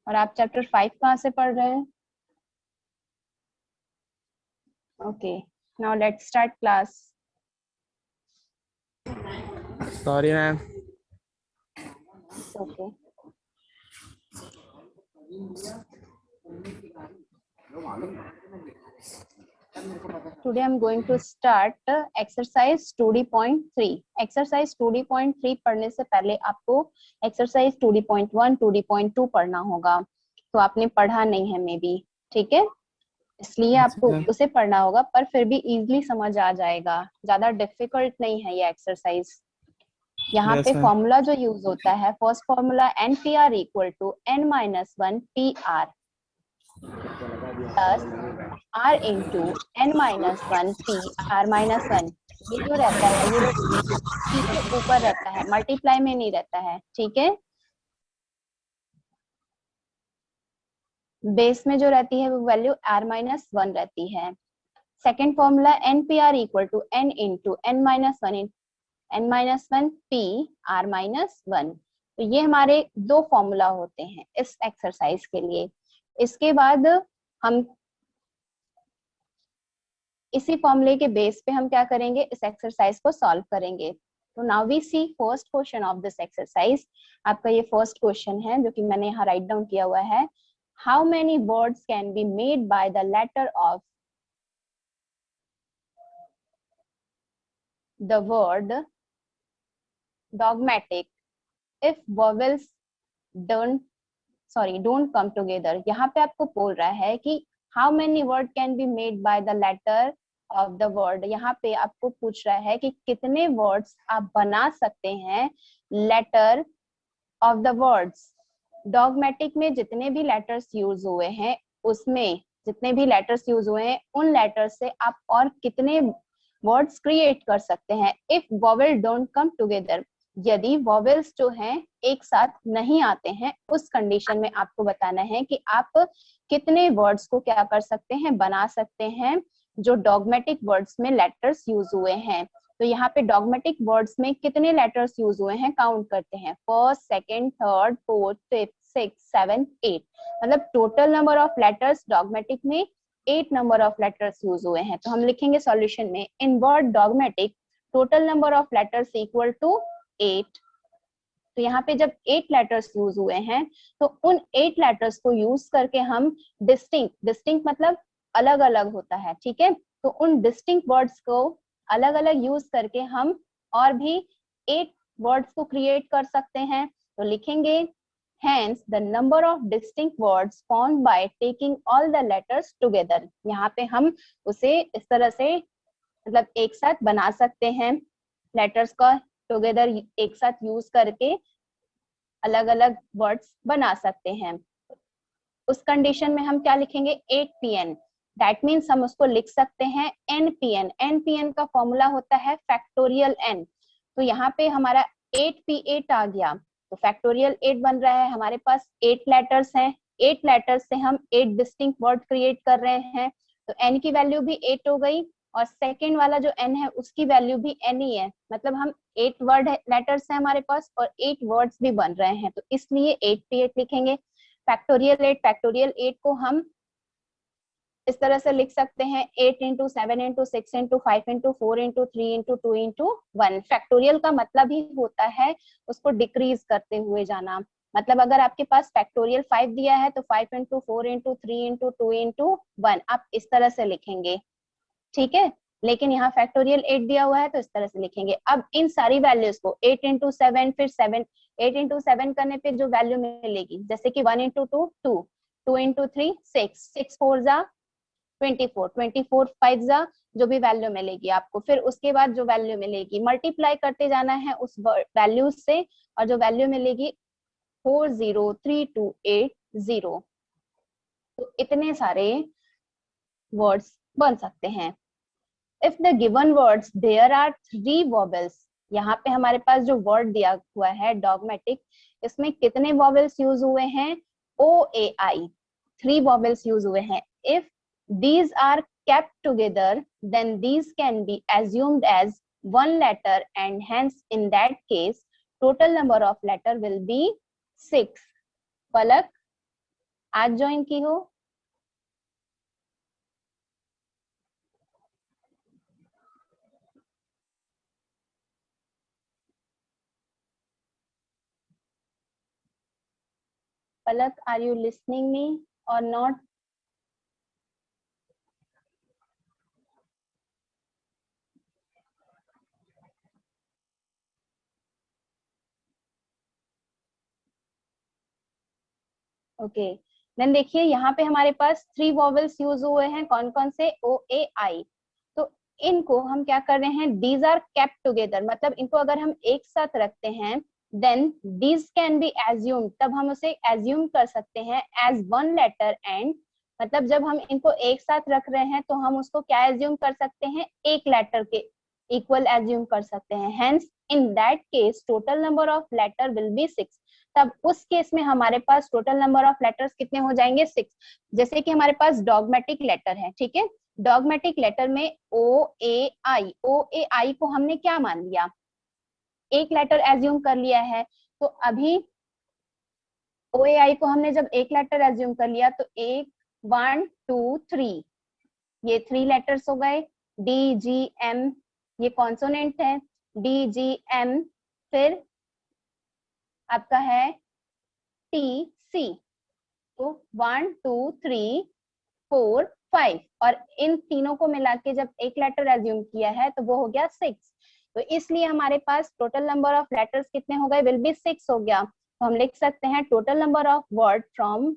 और आप चैप्टर 5 कहाँ से पढ़ रहे हैं? Okay, now let's start class. Sorry ma'am. Okay, today I'm going to start exercise 2D.3. exercise 2D.3 पढ़ने से पहले आपको exercise 2D.1 2D.2 पढ़ना होगा, तो आपने पढ़ा नहीं है मे बी, ठीक है, इसलिए आपको उसे पढ़ना होगा, पर फिर भी इजीली समझ आ जाएगा, ज्यादा डिफिकल्ट नहीं है ये एक्सरसाइज। यहाँ पे फॉर्मूला जो यूज होता है, first formula NPR equal to n-1 PR plus R into n-1 PR-1। ये जो रहता है ये P के ऊपर रहता है, मल्टीप्लाई में नहीं रहता है, ठीक है। बेस में जो रहती है वो वैल्यू R-1 रहती है। Second formula NPR equal to n into n-1 PR-1। तो ये हमारे दो फॉर्मूला होते हैं इस एक्सरसाइज के लिए। इसके बाद हम इसी फॉर्मूले के बेस पे हम क्या करेंगे, इस एक्सरसाइज को सॉल्व करेंगे। तो now we see first question of this exercise. आपका ये फर्स्ट क्वेश्चन है जो कि मैंने यहाँ राइट डाउन किया हुआ है। How many words can be made by the letter of the word dogmatic if vowels don't come together। यहाँ पे आपको बोल रहा है कि how many word can be made by the letter of the word। यहाँ पे आपको पूछ रहा है कि कितने वर्ड्स आप बना सकते हैं letter of the words. Dogmatic में जितने भी लेटर्स यूज हुए हैं, उसमें जितने भी लेटर्स यूज हुए हैं उन लेटर्स से आप और कितने वर्ड्स क्रिएट कर सकते हैं। If vowel don't come together, यदि वॉवेल्स जो हैं एक साथ नहीं आते हैं, उस कंडीशन में आपको बताना है कि आप कितने वर्ड्स को क्या कर सकते हैं, बना सकते हैं जो डॉगमेटिक वर्ड्स में लेटर्स यूज हुए हैं। तो यहाँ पे डॉगमेटिक वर्ड्स में कितने लेटर्स यूज हुए हैं काउंट करते हैं, first, second, third, fourth, fifth, six, seven, 8। मतलब total number of letters dogmatic में 8 नंबर ऑफ लेटर्स यूज हुए हैं। तो हम लिखेंगे सॉल्यूशन में, in word dogmatic total number of letters equal to 8। तो यहाँ पे जब 8 लेटर्स यूज हुए हैं तो उन 8 लेटर्स को यूज करके हम डिस्टिंक्ट मतलब अलग अलग होता है, ठीक है। तो उन डिस्टिंक्ट वर्ड्स को अलग अलग यूज करके हम और भी 8 वर्ड्स को क्रिएट कर सकते हैं। तो लिखेंगे hence the number of distinct words formed by taking all the letters together। यहाँ पे हम उसे इस तरह से मतलब एक साथ बना सकते हैं, लेटर्स का टुगेदर एक साथ यूज करके अलग अलग वर्ड्स बना सकते हैं। उस कंडीशन में हम क्या लिखेंगे, 8pn। दैट मीन्स हम उसको लिख सकते हैं npn। npn का फॉर्मूला होता है फैक्टोरियल n। तो यहाँ पे हमारा 8p8 आ गया, तो फैक्टोरियल 8 बन रहा है। हमारे पास 8 लेटर्स हैं, 8 लेटर्स से हम 8 डिस्टिंक्ट वर्ड क्रिएट कर रहे हैं। तो n की वैल्यू भी 8 हो गई, और सेकेंड वाला जो n है उसकी वैल्यू भी n ही है। मतलब हम 8 वर्ड लेटर्स है हमारे पास और 8 वर्ड्स भी बन रहे हैं, तो इसलिए 8p8 लिखेंगे। फैक्टोरियल 8 को हम इस तरह से लिख सकते हैं, 8 into 7 into 6 into 5 into 4 into 3 into 2 into 1। Factorial का मतलब ही होता है उसको डिक्रीज करते हुए जाना। मतलब अगर आपके पास फैक्टोरियल 5 दिया है तो 5 इंटू 4 इंटू 3 इंटू 2 इंटू 1 आप इस तरह से लिखेंगे, ठीक है। लेकिन यहाँ फैक्टोरियल 8 दिया हुआ है तो इस तरह से लिखेंगे। अब इन सारी वैल्यूज को 8 इंटू 7 फिर 7, 8 इंटू 7 करने पे जो वैल्यू मिलेगी, जैसे कि 1 इंटू 2 2, 2 इंटू 3 6, 6 4 जा 24, 24 5 जा जो भी वैल्यू मिलेगी आपको, फिर उसके बाद जो वैल्यू मिलेगी मल्टीप्लाई करते जाना है उस वैल्यूज से, और जो वैल्यू मिलेगी 40328 तो इतने सारे वर्ड्स बन सकते हैं। If the given words there are 3 vowels, यहाँ पे हमारे पास जो वर्ड दिया हुआ है डॉगमेटिक, इसमें कितने वॉवेल्स यूज हुए हैं, OAI 3 वॉवेल्स यूज हुए हैं। If these are kept together then these can be assumed as one letter and hence in that case total number of letter will be 6। पलक आज ज्वाइन की हो? पलक, are you listening me और not? Okay, then देखिए यहाँ पे हमारे पास 3 vowels use हुए हैं, कौन कौन से? ओ ए आई। तो इनको हम क्या कर रहे हैं? दीज आर केप्ट टुगेदर, मतलब इनको अगर हम एक साथ रखते हैं then these can be assumed, तब हम उसे एज्यूम कर सकते हैं एज वन लेटर एंड, मतलब जब हम इनको एक साथ रख रहे हैं तो हम उसको क्या एज्यूम कर सकते हैं? एक लेटर के इक्वल एज्यूम कर सकते हैं। Hence in that case total number of letter will be 6। तब उस केस में हमारे पास टोटल नंबर ऑफ लेटर्स कितने हो जाएंगे? 6। जैसे कि हमारे पास डॉगमेटिक लेटर है, ठीक है, डॉगमेटिक लेटर में ओ ए आई, ओ ए आई को हमने क्या मान लिया? एक लेटर एज्यूम कर लिया है। तो अभी ओ ए आई को हमने जब एक लेटर एज्यूम कर लिया तो 1 2 3, ये 3 लेटर्स हो गए। डी जी एम, ये कॉन्सोनेंट है, डी जी एम। फिर आपका है टी सी। तो 1 2 3 4 5, और इन तीनों को मिला के जब एक लेटर एज्यूम किया है तो वो हो गया 6। तो इसलिए हमारे पास टोटल नंबर ऑफ लेटर्स कितने हो गए? विल बी 6 हो गया। तो हम लिख सकते हैं total number of word from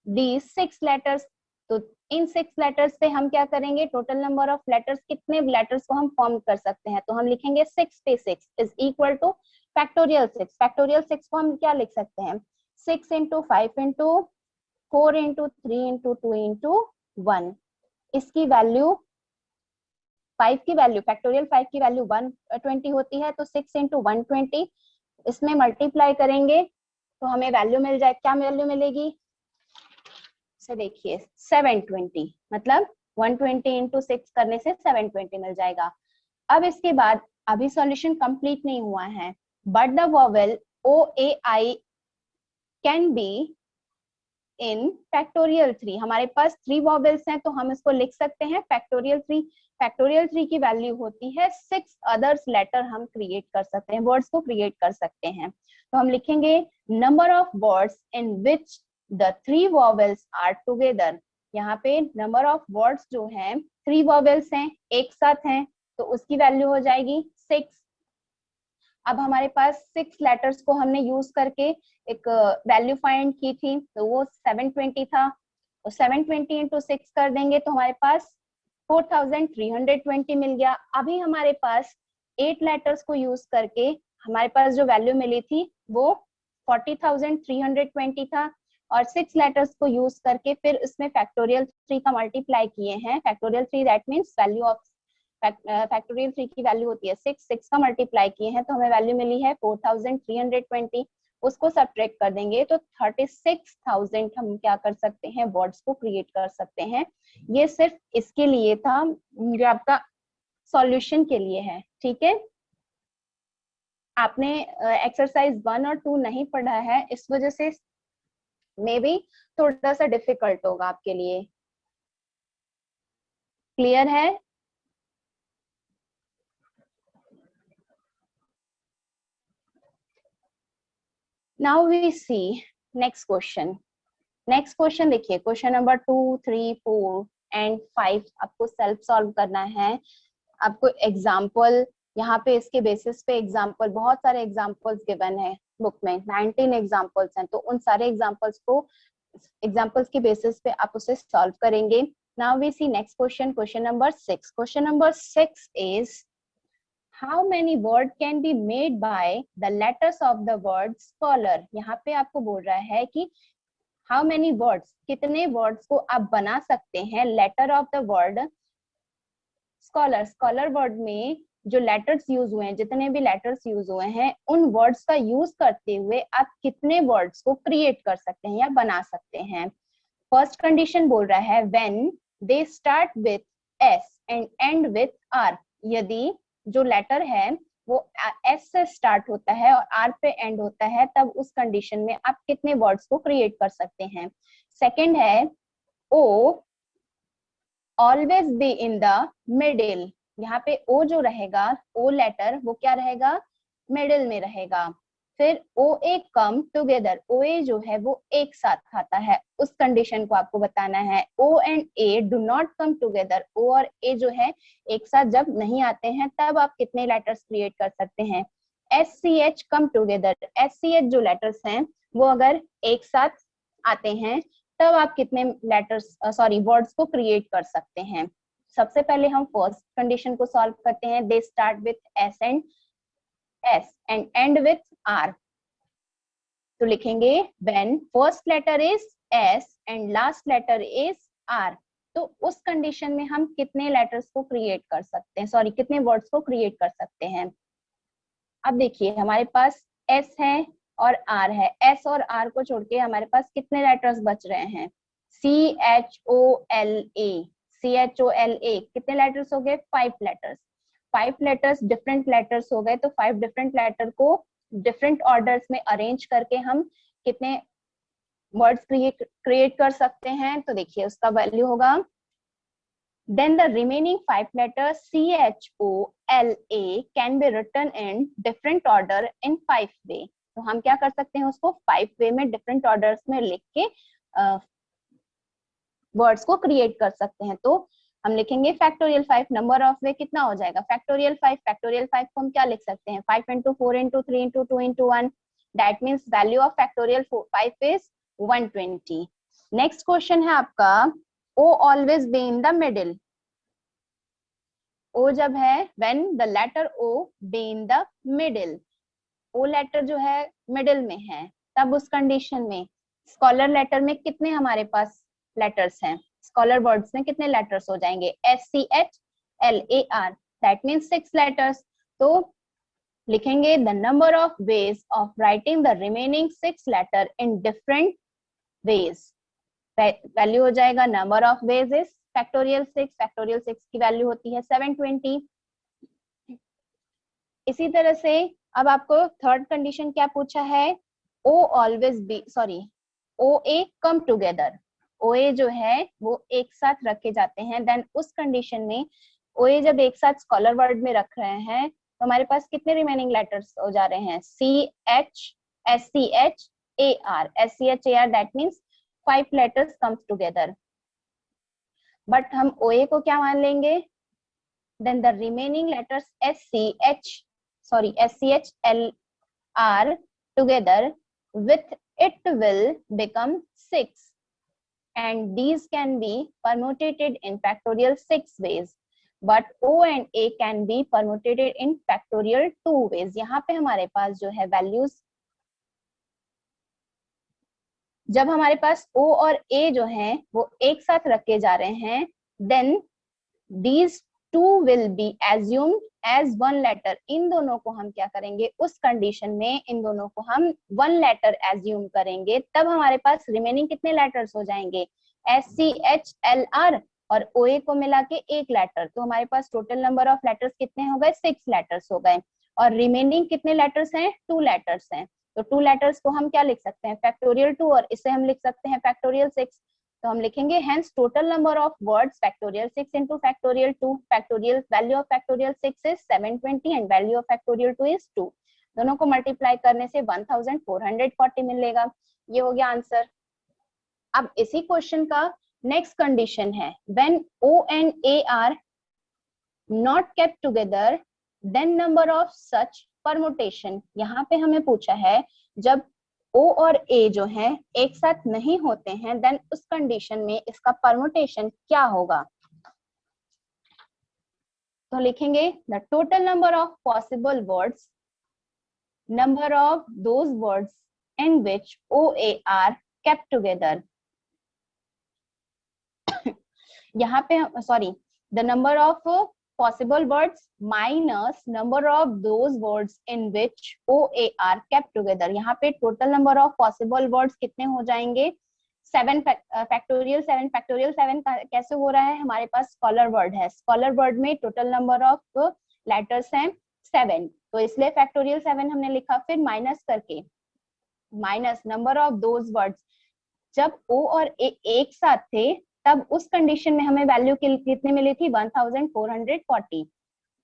the 6 letters. तो इन 6 लेटर्स से हम क्या करेंगे? टोटल नंबर ऑफ लेटर्स, कितने लेटर्स को हम फॉर्म कर सकते हैं? तो हम लिखेंगे 6 पे 6 is equal two factorial 6। Factorial 6 को हम क्या लिख सकते हैं? 6 into 5 into 4 into 3 into 2 into 1। इसकी वैल्यू 5 की वैल्यू, फैक्टोरियल 5 की वैल्यू 120 होती है, तो 6 इंटू 120 इसमें मल्टीप्लाई करेंगे तो हमें वैल्यू मिल जाए, क्या वैल्यू मिलेगी? से देखिए 720, मतलब 120 इंटू 6 करने से 720 मिल जाएगा। अब इसके बाद अभी सॉल्यूशन कंप्लीट नहीं हुआ है, but the vowel O A I can be in factorial 3। हमारे पास 3 वॉवेल्स हैं तो हम इसको लिख सकते हैं फैक्टोरियल 3। फैक्टोरियल 3 की वैल्यू होती है 6 अदर्स लेटर हम क्रिएट कर सकते हैं, वर्ड्स को क्रिएट कर सकते हैं। तो हम लिखेंगे number of words in which the 3 vowels are together. यहाँ पे नंबर ऑफ वर्ड्स जो हैं 3 वॉवेल्स हैं, एक साथ हैं, तो उसकी वैल्यू हो जाएगी 6। अब हमारे पास 6 लेटर्स को हमने यूज करके एक वैल्यू फाइंड की थी, तो वो 720 था। तो 720 इंटू 6 कर देंगे तो हमारे पास 4320 मिल गया। अभी हमारे पास 8 लेटर्स को यूज करके हमारे पास जो वैल्यू मिली थी वो 40,320 था, और 6 लेटर्स को यूज करके फिर इसमें फैक्टोरियल 3 का मल्टीप्लाई किए हैं। Factorial 3 that means value of factorial 3 की वैल्यू होती है 6 का मल्टीप्लाई किए हैं तो हमें वैल्यू मिली है 4320। उसको सब्ट्रैक्ट कर देंगे तो 36,000 हम क्या कर सकते हैं? वर्ड्स को क्रिएट कर सकते हैं। ये सिर्फ इसके लिए था, जो आपका सॉल्यूशन के लिए है, ठीक है। आपने एक्सरसाइज 1 और 2 नहीं पढ़ा है, इस वजह से मे बी थोड़ा सा डिफिकल्ट होगा आपके लिए। क्लियर है? Now we see next question. Next question देखिए, क्वेश्चन नंबर 2 3 4 एंड 5 आपको सेल्फ सॉल्व करना है। आपको एग्जाम्पल यहाँ पे इसके बेसिस पे एग्जाम्पल, बहुत सारे एग्जाम्पल्स गिवन है बुक में, 19 एग्जाम्पल्स हैं, तो उन सारे एग्जाम्पल्स के बेसिस पे आप उसे सॉल्व करेंगे। Now we see next question, question number 6। Question number 6 is how many word can be made by the letters of the word scholar। यहाँ पे आपको बोल रहा है कि how many words, कितने वर्ड्स को आप बना सकते हैं letter of the word scholar. Scholar word में जो लेटर्स यूज हुए हैं, जितने भी लेटर्स यूज हुए हैं, उन वर्ड्स का यूज करते हुए आप कितने वर्ड्स को क्रिएट कर सकते हैं या बना सकते हैं। फर्स्ट कंडीशन बोल रहा है when they start with S and end with R. यदि जो लेटर है वो एस से स्टार्ट होता है और आर पे एंड होता है, तब उस कंडीशन में आप कितने वर्ड्स को क्रिएट कर सकते हैं। सेकंड है O always be in the middle. यहाँ पे ओ जो रहेगा, ओ लेटर वो क्या रहेगा, मिडिल में रहेगा। फिर ओ ए कम टुगेदर, ओ ए जो है वो एक साथ आता है, उस कंडीशन को आपको बताना है। O and A do not come together, O और ए जो है एक साथ जब नहीं आते हैं तब आप कितने लेटर्स क्रिएट कर सकते हैं। S C H come together, S C H जो लेटर्स हैं वो अगर एक साथ आते हैं तब आप कितने लेटर्स वर्ड्स को क्रिएट कर सकते हैं। सबसे पहले हम फर्स्ट कंडीशन को सॉल्व करते हैं। They start with S and end with R. तो लिखेंगे when first letter is S and last letter is R, तो उस कंडीशन में हम कितने लेटर्स को क्रिएट कर सकते हैं, कितने वर्ड्स को क्रिएट कर सकते हैं। अब देखिए हमारे पास एस है और आर है, एस और आर को छोड़ के हमारे पास कितने लेटर्स बच रहे हैं, C H O L A, C H O L A, कितने लेटर्स हो गए, 5 लेटर्स। 5 लेटर्स डिफरेंट लेटर्स हो गए, तो 5 डिफरेंट लेटर को डिफरेंट ऑर्डर्स में अरेंज करके हम कितने वर्ड्स क्रिएट कर सकते हैं। तो देखिए उसका वैल्यू होगा, then the remaining 5 letters CHOLA can be written in different order in 5 way। तो हम क्या कर सकते हैं, उसको 5 वे में डिफरेंट ऑर्डर्स में लिख के वर्ड्स को क्रिएट कर सकते हैं। तो हम लिखेंगे फैक्टोरियल 5, नंबर ऑफ वे कितना हो जाएगा, फैक्टोरियल 5। फैक्टोरियल 5 को हम क्या लिख सकते हैं, 5 into 4 into 3 into 2 into 1, that means value of factorial 5 is 120। Next question है आपका, O always be in the middle। O जब है when the letter O be in the middle, O letter जो है मिडिल में है, तब उस कंडीशन में स्कॉलर लेटर में कितने हमारे पास लेटर्स हैं, स्कॉलर वर्ड्स में कितने लेटर्स हो जाएंगे, SCHLAR, दैट मीन्स 6 लेटर्स। तो लिखेंगे the number of ways of writing the remaining 6 letter in different ways. Value हो जाएगा number of ways is factorial 6, factorial 6 की वैल्यू होती है 720। इसी तरह से अब आपको थर्ड कंडीशन क्या पूछा है, ओ ऑलवेज बी ओ ए कम टुगेदर, ओ ए जो है वो एक साथ रखे जाते हैं, देन उस कंडीशन में ओ ए जब एक साथ स्कॉलर वर्ड में रख रहे हैं तो हमारे पास कितने रिमेनिंग लेटर्स हो जा रहे हैं, SCHAR, that means 5 letters comes together। But हम OA को क्या मान लेंगे, then the remaining letters SCHLR together with it will become 6 and these can be permutated in factorial 6 ways, but O and A can be permutated in factorial 2 ways। यहाँ पे हमारे पास जो है वैल्यूज, जब हमारे पास O और A जो हैं वो एक साथ रखे जा रहे हैं, then these two will be assumed as one letter। इन दोनों को हम क्या करेंगे, उस कंडीशन में इन दोनों को हम 1 letter assume करेंगे, तब हमारे पास रिमेनिंग कितने लेटर्स हो जाएंगे, SCHLR और OA को मिला के 1 लेटर। तो हमारे पास टोटल नंबर ऑफ लेटर्स कितने हो गए, 6 लेटर्स हो गए, और रिमेनिंग कितने लेटर्स हैं, 2 लेटर्स हैं। तो 2 लेटर्स को हम क्या लिख सकते हैं, फैक्टोरियल 2, और इसे हम लिख सकते हैं फैक्टोरियल 6। तो हम लिखेंगे hence total number of words factorial 6 into factorial 2, factorial value of factorial 6 is 720 and value of factorial 2 is 2। दोनों को मल्टीप्लाई करने से 1440 मिलेगा। ये हो गया आंसर। अब इसी क्वेश्चन का नेक्स्ट कंडीशन है, when O and A are not kept together then number of such permutation. यहाँ पे हमें पूछा है जब O और A जो है एक साथ नहीं होते हैं, देन उस कंडीशन में इसका परमुटेशन क्या होगा। तो लिखेंगे the total number of possible words, number of those words in which OA are kept together. यहाँ पे the number of possible words minus number of those words in which OA are kept together। यहाँ पे total number of possible words कितने हो जाएंगे, 7 factorial 7। Factorial 7 कैसे हो रहा है, हमारे पास स्कॉलर वर्ड है, स्कॉलर वर्ड में टोटल नंबर ऑफ लेटर्स हैं 7, तो इसलिए फैक्टोरियल 7 हमने लिखा। फिर माइनस करके minus number of those words, जब ओ और ए एक साथ थे तब उस कंडीशन में हमें वैल्यू कितने मिली थी, 1440,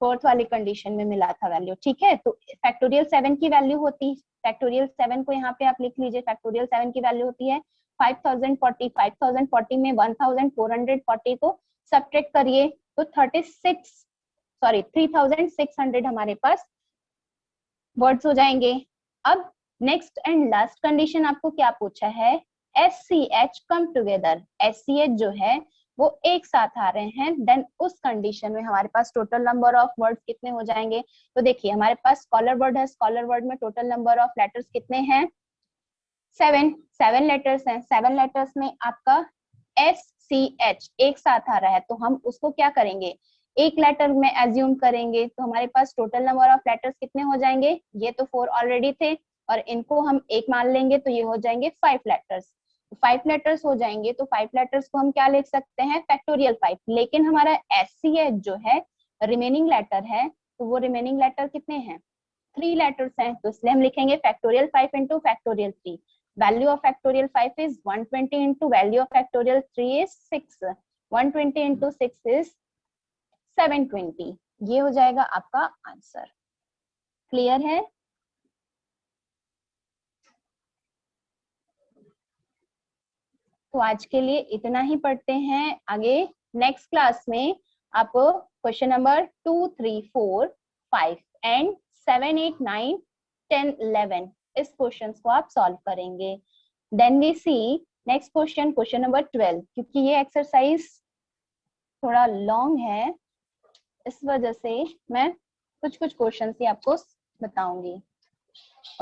फोर्थ वाली कंडीशन में मिला था वैल्यू, ठीक है। तो फैक्टोरियल 7 की वैल्यू होती, फैक्टोरियल 7 को यहाँ पे आप लिख लीजिए, फैक्टोरियल 7 की वैल्यू होती है 5040। 5040 में 1440 को सब्ट्रैक्ट करिए तो 3600 हमारे पास वर्ड्स हो जाएंगे। अब नेक्स्ट एंड लास्ट कंडीशन आपको क्या पूछा है, SCH कम टुगेदर, SCH जो है वो एक साथ आ रहे हैं, देन उस कंडीशन में हमारे पास टोटल नंबर ऑफ वर्ड्स कितने हो जाएंगे। तो देखिए हमारे पास स्कॉलर वर्ड है, स्कॉलर वर्ड में टोटल नंबर ऑफ लेटर्स कितने हैं, 7 लेटर्स हैं। 7 लेटर्स में आपका SCH एक साथ आ रहा है, तो हम उसको क्या करेंगे, एक लेटर में एज्यूम करेंगे, तो हमारे पास टोटल नंबर ऑफ लेटर्स कितने हो जाएंगे, ये तो 4 ऑलरेडी थे और इनको हम एक मान लेंगे तो ये हो जाएंगे 5 लेटर्स। 5 लेटर्स हो जाएंगे तो 5 लेटर्स को हम क्या लिख सकते हैं, फैक्टोरियल 5। लेकिन हमारा SCH जो है रिमेनिंग लेटर है, तो वो रिमेनिंग लेटर कितने हैं, 3 लेटर्स हैं, तो इसलिए हम लिखेंगे factorial 5 into factorial 3। Value of factorial 5 is 120 into value of factorial 3 is 6। 120 into 6 is 720। ये हो जाएगा आपका आंसर। क्लियर है? तो आज के लिए इतना ही पढ़ते हैं। आगे नेक्स्ट क्लास में आप क्वेश्चन नंबर 2, 3, 4, 5 एंड 7, 8, 9, 10, 11 इस क्वेश्चंस को आप सॉल्व करेंगे। Then we see next question, question number 12। क्योंकि ये एक्सरसाइज थोड़ा लॉन्ग है, इस वजह से मैं कुछ क्वेश्चंस ही आपको बताऊंगी।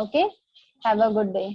Okay, have a good day.